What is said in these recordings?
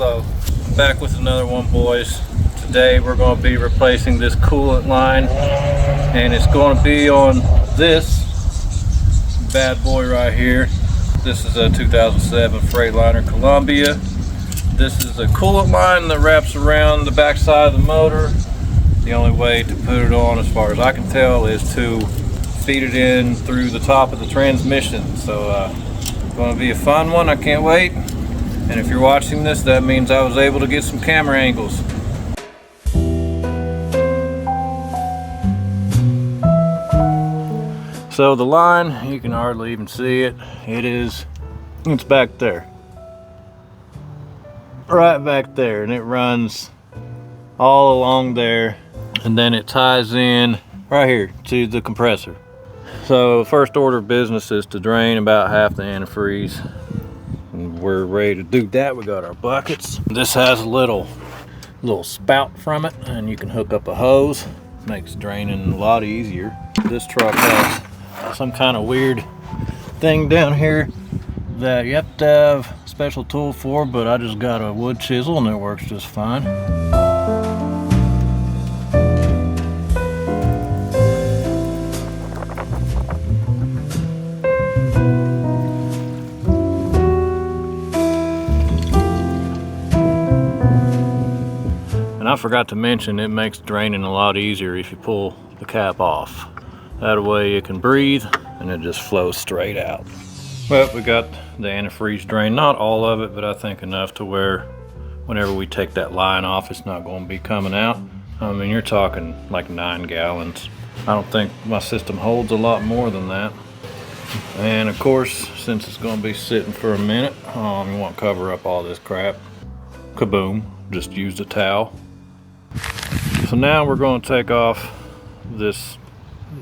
Hello, back with another one, boys. Today we're going to be replacing this coolant line, and it's going to be on this bad boy right here. This is a 2007 Freightliner Columbia. This is a coolant line that wraps around the back side of the motor. The only way to put it on, as far as I can tell, is to feed it in through the top of the transmission. So going to be a fun one. I can't wait. And if you're watching this, that means I was able to get some camera angles. So the line, you can hardly even see it. It's back there. Right back there, and it runs all along there, and then it ties in right here to the compressor. So first order of business is to drain about half the antifreeze. And we're ready to do that. We got our buckets. This has a little spout from it, and you can hook up a hose. Makes draining a lot easier. This truck has some kind of weird thing down here that you have to have a special tool for, but I just got a wood chisel and it works just fine. I forgot to mention, it makes draining a lot easier if you pull the cap off. That way you can breathe and it just flows straight out. Well, we got the antifreeze drain, not all of it, but I think enough to where whenever we take that line off, it's not going to be coming out. I mean, you're talking like 9 gallons. I don't think my system holds a lot more than that. And of course, since it's going to be sitting for a minute, you want to cover up all this crap. Kaboom, just use a towel. So now we're going to take off this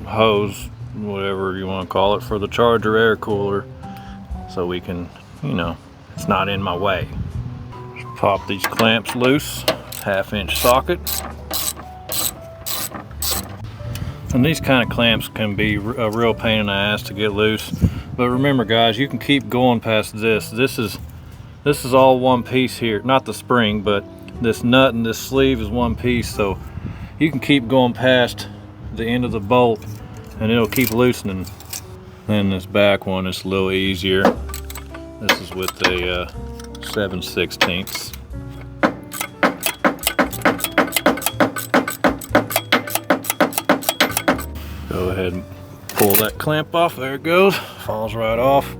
hose, whatever you want to call it, for the Charger air cooler, so we can, it's not in my way. Just pop these clamps loose, 1/2-inch socket. And these kind of clamps can be a real pain in the ass to get loose. But remember, guys, you can keep going past this. This is all one piece here, not the spring, but this nut and this sleeve is one piece, so you can keep going past the end of the bolt and it'll keep loosening. Then this back one is a little easier. This is with a 7/16. Go ahead and pull that clamp off. There it goes. Falls right off.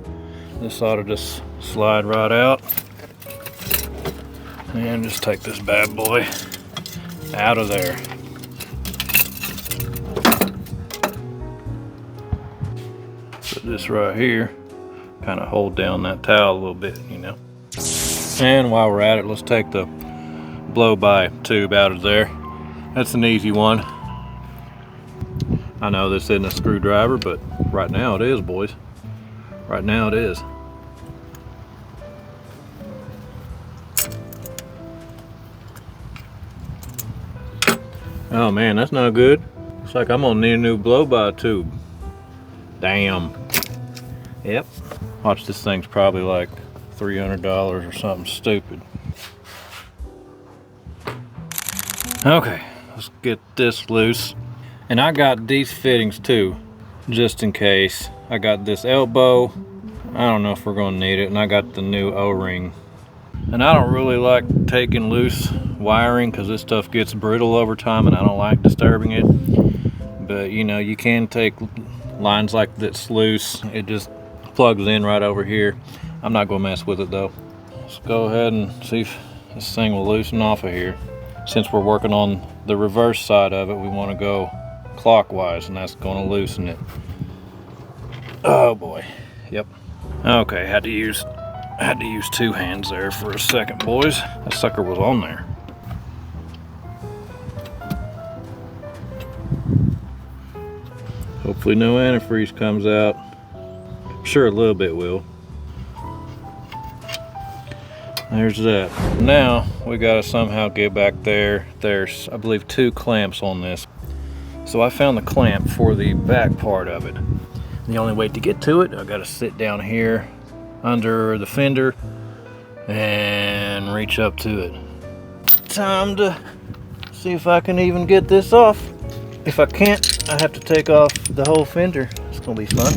This ought to just slide right out. And just take this bad boy out of there. Put this right here, kind of hold down that towel a little bit, And while we're at it, let's take the blow-by tube out of there. That's an easy one. I know this isn't a screwdriver, but right now it is, boys. Right now it is. Oh man, that's not good. Looks like I'm gonna need a new blow-by tube. Damn. Yep. Watch, this thing's probably like $300 or something stupid. Okay, let's get this loose. And I got these fittings too, just in case. I got this elbow. I don't know if we're gonna need it. And I got the new O-ring. And I don't really like taking loose wiring because this stuff gets brittle over time and I don't like disturbing it. But you can take lines like this loose. It just plugs in right over here. I'm not gonna mess with it though. Let's go ahead and see if this thing will loosen off of here. Since we're working on the reverse side of it, we want to go clockwise, and that's going to loosen it. Oh boy. Yep. Okay, had to use 2 hands there for a second, boys. That sucker was on there. Hopefully no antifreeze comes out. I'm sure a little bit will. There's that. Now we gotta somehow get back there. There's, I believe, 2 clamps on this. So I found the clamp for the back part of it. The only way to get to it, I gotta sit down here under the fender and and reach up to it. Time to see if I can even get this off. If I can't, I have to take off the whole fender. It's gonna be fun.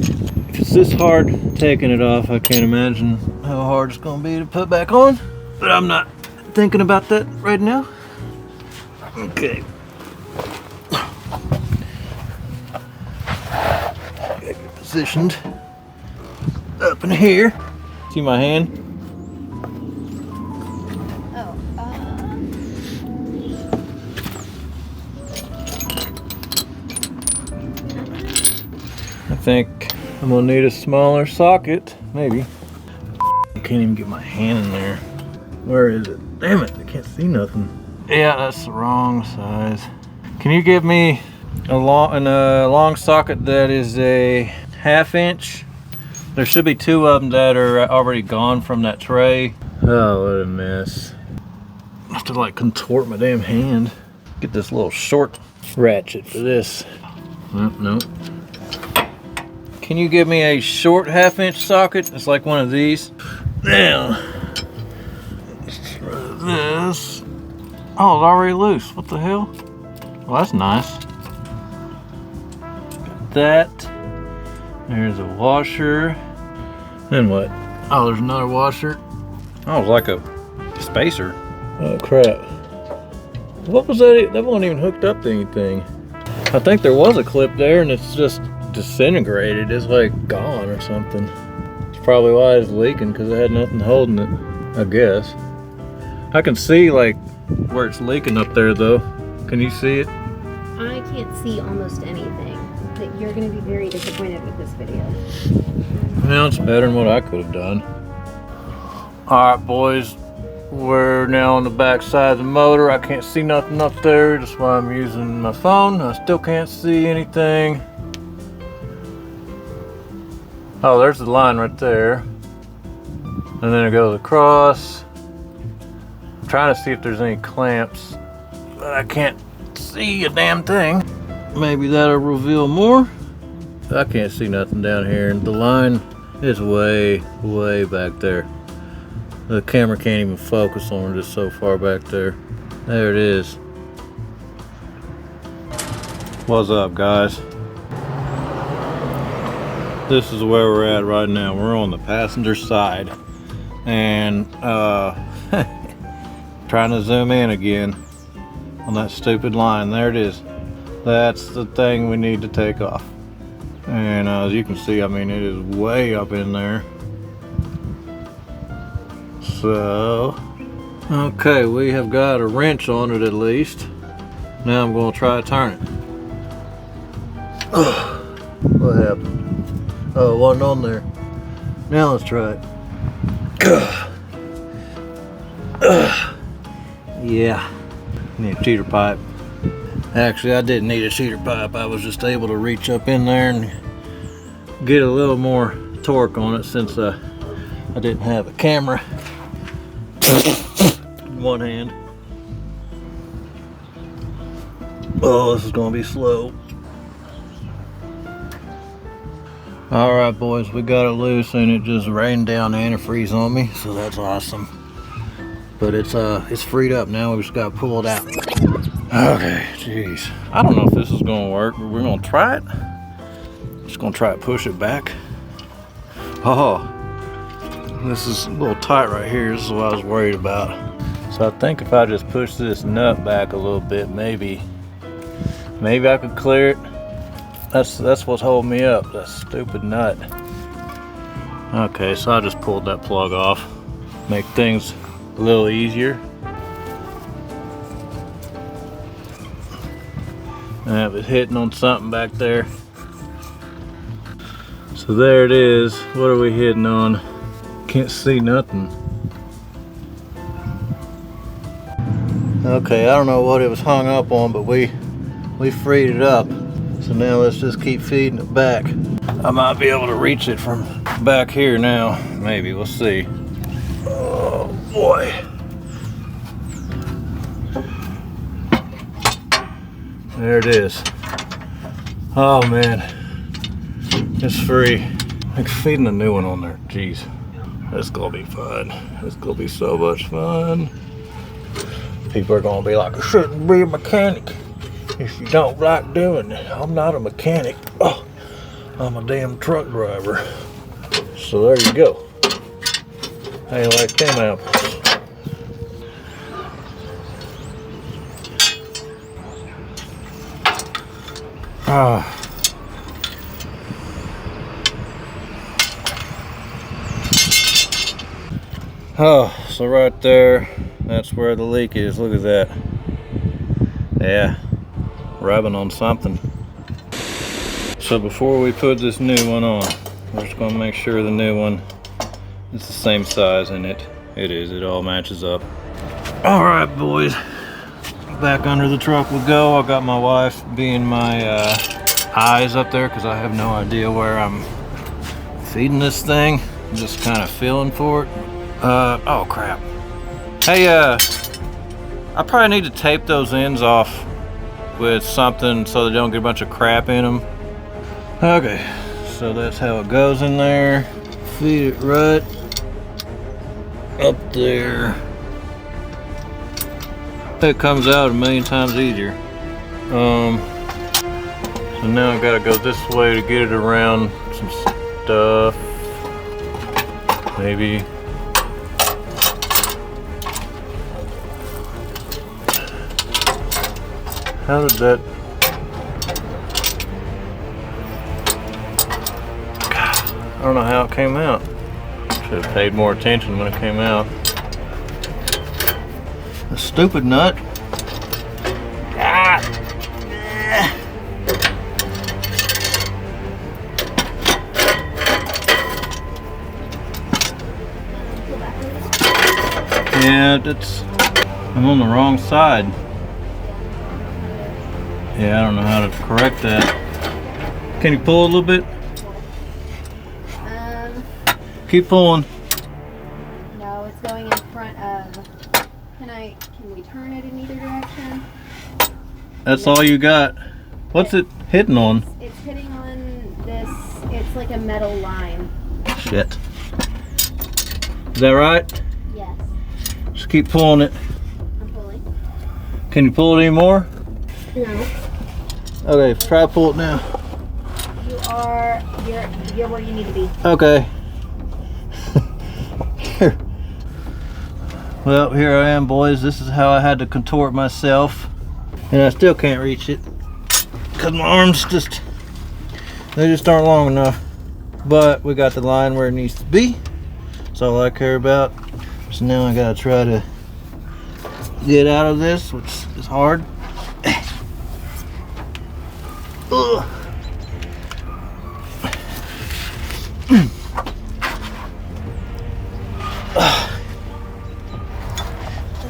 If it's this hard taking it off, I can't imagine how hard it's gonna be to put back on. But I'm not thinking about that right now. Okay. Get it positioned up in here. See my hand? I think I'm gonna need a smaller socket, maybe. I can't even get my hand in there. Where is it? Damn it, I can't see nothing. Yeah, that's the wrong size. Can you give me a long socket that is a 1/2 inch? There should be 2 of them that are already gone from that tray. Oh, what a mess. I have to like contort my damn hand. Get this little short ratchet for this. No. Can you give me a short 1/2 inch socket? It's like one of these. Now, let's try this. Oh, it's already loose. What the hell? Well, that's nice. Got that. There's a washer. Then what? Oh, there's another washer. Oh, it's like a spacer. Oh, crap. What was that? That wasn't even hooked up to anything. I think there was a clip there and it's just disintegrated. It's like gone or something. It's probably why it's leaking, because it had nothing holding it, I guess. I can see like where it's leaking up there though. Can you see it? I can't see almost anything, but you're going to be very disappointed with this video. Well, it's better than what I could have done. Alright boys, we're now on the back side of the motor. I can't see nothing up there, that's why I'm using my phone. I still can't see anything. Oh, there's the line right there. And then it goes across. I'm trying to see if there's any clamps, but I can't see a damn thing. Maybe that'll reveal more. I can't see nothing down here, and the line is way back there. The camera can't even focus on it, it's so far back there. There it is. What's up, guys? This is where we're at right now. We're on the passenger side, and trying to zoom in again on that stupid line. There it is. That's the thing we need to take off. And as you can see, I mean, it is way up in there. So, okay, we have got a wrench on it at least. Now I'm going to try to turn it. What happened? Oh, it wasn't on there. Now let's try it. Yeah, need a cheater pipe. Actually, I didn't need a cheater pipe. I was just able to reach up in there and get a little more torque on it since I didn't have a camera in one hand. Oh, this is gonna be slow. All right, boys, we got it loose and it just rained down antifreeze on me, so that's awesome. But it's freed up now. We just got to pull it out. Okay, jeez. I don't know if this is gonna work, but we're gonna try it. Just gonna try to push it back. Oh, this is a little tight right here. This is what I was worried about. So I think if I just push this nut back a little bit, maybe I could clear it. That's what's holding me up, that stupid nut. Okay, so I just pulled that plug off. Make things a little easier. And it was hitting on something back there. So there it is. What are we hitting on? Can't see nothing. Okay, I don't know what it was hung up on, but we freed it up. So now let's just keep feeding it back. I might be able to reach it from back here now. Maybe, we'll see. Oh boy. There it is. Oh man, it's free. Like feeding a new one on there, jeez. It's gonna be fun. It's gonna be so much fun. People are gonna be like, you shouldn't be a mechanic if you don't like doing it. I'm not a mechanic. Oh, I'm a damn truck driver. So there you go. How you like them apples? Ah. Oh, so right there, that's where the leak is. Look at that. Yeah, rubbing on something. So before we put this new one on, we're just gonna make sure the new one is the same size, and it is. It all matches up. All right, boys. Back under the truck we go. I got my wife being my eyes up there because I have no idea where I'm feeding this thing. I'm just kind of feeling for it. Oh crap. Hey, I probably need to tape those ends off with something so they don't get a bunch of crap in them. Okay, so that's how it goes in there. Feed it right up there. It comes out a million times easier. So now I gotta go this way to get it around some stuff. Maybe. How did that? I don't know how it came out. Should have paid more attention when it came out. The stupid nut. Ah. Yeah, I'm on the wrong side. Yeah, I don't know how to correct that. Can you pull a little bit? Keep pulling. No, it's going in front of. Can we turn it in either direction? That's all you got. What's it hitting on? It's hitting on this. It's like a metal line. Shit. Is that right? Yes. Just keep pulling it. I'm pulling. Can you pull it anymore? No. Okay, try to pull it now. You're where you need to be. Okay. Well, here I am, boys. This is how I had to contort myself. And I still can't reach it. Because my arms they just aren't long enough. But we got the line where it needs to be. That's all I care about. So now I gotta try to get out of this, which is hard. Ugh.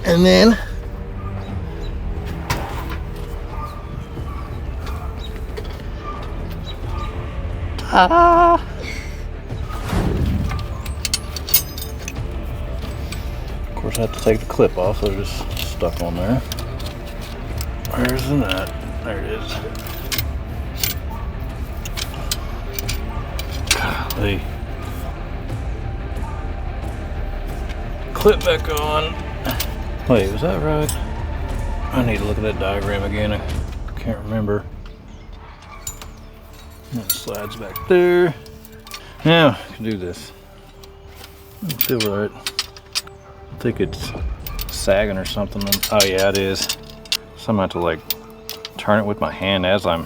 And then ta-da! Of course I have to take the clip off, so they're just stuck on there. Where's the nut? There it is. Golly. Clip back on. Wait, was that right? I need to look at that diagram again. I can't remember. And it slides back there. Now I can do this. Doesn't feel right. I think it's sagging or something. Oh yeah, it is. So I'm going to have to like turn it with my hand as I'm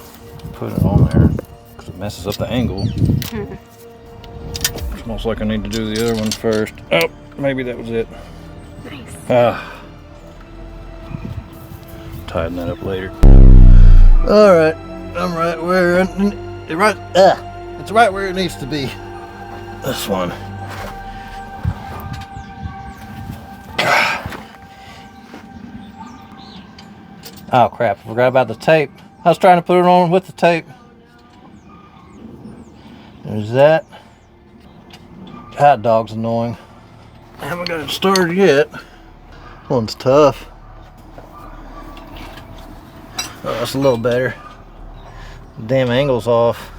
putting it on there because it messes up the angle. It's almost like I need to do the other one first. Oh, maybe that was it. Nice. Tighten that up later. All right, I'm right where it's right where it needs to be. This one. Oh crap! I forgot about the tape. I was trying to put it on with the tape. There's that. Hot dog's annoying. I haven't got it started yet. One's tough. Oh, that's a little better. Damn angle's off.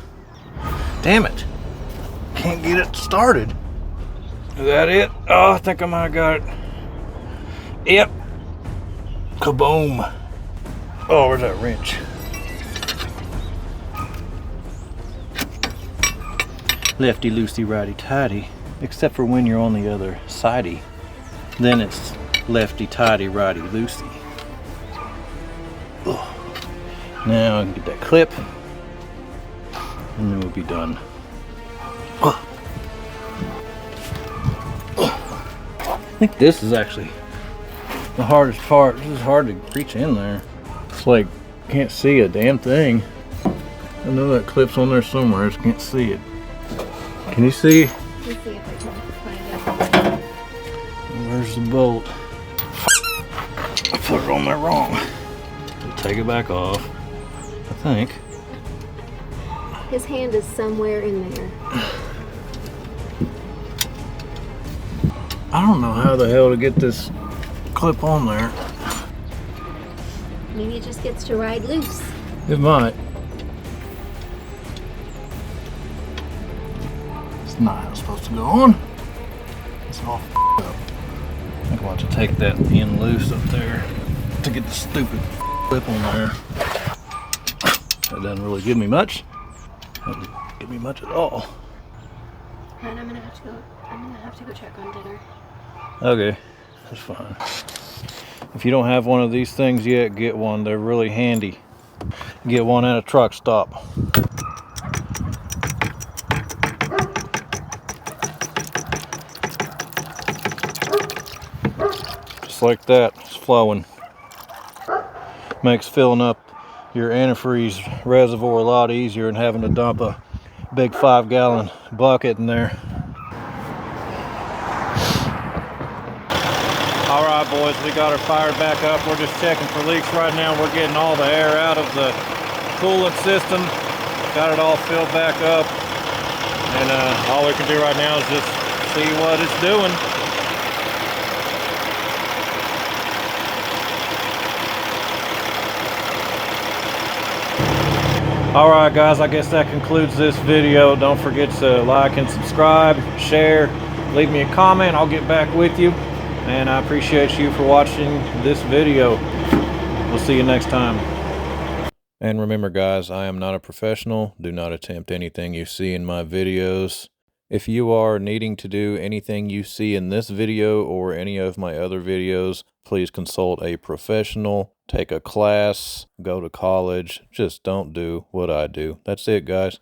Damn it. Can't get it started. Is that it? Oh, I think I might have got it. Yep. Kaboom. Oh, where's that wrench? Lefty loosey, righty tighty. Except for when you're on the other sidey. Then it's lefty tighty, righty loosey. Ugh. Now I can get that clip. And then we'll be done. Ugh. I think this is actually the hardest part. This is hard to reach in there. It's like, can't see a damn thing. I know that clip's on there somewhere, I just can't see it. Can you see? Let's see if I can find it. Where's the bolt? I put it on there wrong. I'll take it back off, I think. His hand is somewhere in there. I don't know how the hell to get this clip on there. Maybe it just gets to ride loose. It might. It's not how it's supposed to go on. It's all up. I think I'll have to take that pin loose up there to get the stupid clip on there. That doesn't really give me much. Doesn't give me much at all. And I'm gonna have to go check on dinner. Okay, that's fine. If you don't have one of these things yet, get one. They're really handy. Get one at a truck stop. Just like that, it's flowing. Makes filling up your antifreeze reservoir a lot easier than having to dump a big 5-gallon bucket in there. All right, boys, we got her fired back up. We're just checking for leaks right now. We're getting all the air out of the coolant system. Got it all filled back up. And all we can do right now is just see what it's doing. All right, guys, I guess that concludes this video. Don't forget to like and subscribe, share, leave me a comment. I'll get back with you. And I appreciate you for watching this video. We'll see you next time. And remember, guys, I am not a professional. Do not attempt anything you see in my videos. If you are needing to do anything you see in this video or any of my other videos, please consult a professional, take a class, go to college. Just don't do what I do. That's it, guys.